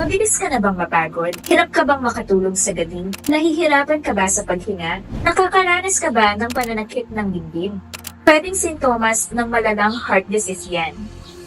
Mabilis ka na bang mapagod? Hirap ka bang makatulog sa gabi? Nahihirapan ka ba sa paghinga? Nakakaranas ka ba ng pananakit ng dibdib? Pwedeng sintomas ng malalang heart disease yan.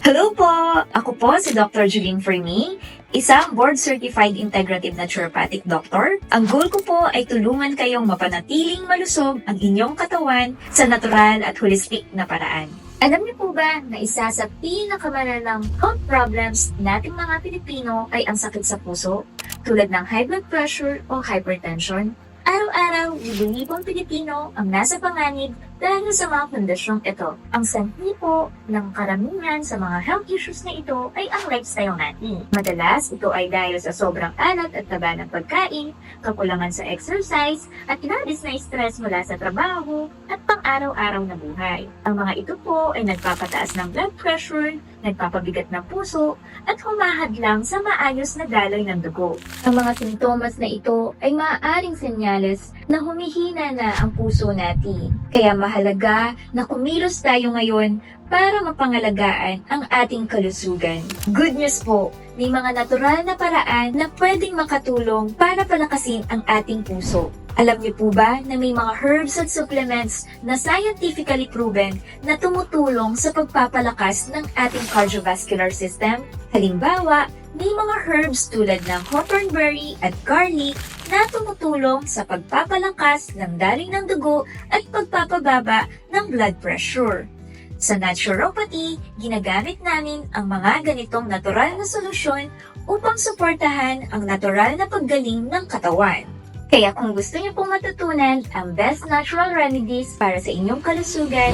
Hello po! Ako po si Dr. Juline Fermi, isang board-certified integrative naturopathic doctor. Ang goal ko po ay tulungan kayong mapanatiling malusog ang inyong katawan sa natural at holistic na paraan. Alam niyo po ba na isa sa pinakamalalang health problems nating mga Pilipino ay ang sakit sa puso, tulad ng high blood pressure o hypertension? Araw-araw, libo-libong Pilipino ang nasa panganib dahil sa mga kondisyong ito. Ang sanhi po ng karamihan sa mga health issues na ito ay ang lifestyle natin. Madalas, ito ay dahil sa sobrang alat at taba ng pagkain, kakulangan sa exercise, at labis na stress mula sa trabaho at pang-araw-araw na buhay. Ang mga ito po ay nagpapataas ng blood pressure, nagpapabigat ng puso, at humahadlang sa maayos na daloy ng dugo. Ang mga sintomas na ito ay maaaring senyales na humihina na ang puso natin. Kaya mahalaga na kumilos tayo ngayon para mapangalagaan ang ating kalusugan. Good news po, may mga natural na paraan na pwedeng makatulong para palakasin ang ating puso. Alam niyo po ba na may mga herbs at supplements na scientifically proven na tumutulong sa pagpapalakas ng ating cardiovascular system? Halimbawa, may mga herbs tulad ng hawthornberry at garlic na tumutulong sa pagpapalakas ng daloy ng dugo at pagpapababa ng blood pressure. Sa naturopathy, ginagamit namin ang mga ganitong natural na solusyon upang suportahan ang natural na paggaling ng katawan. Kaya kung gusto niyo pong matutunan ang best natural remedies para sa inyong kalusugan,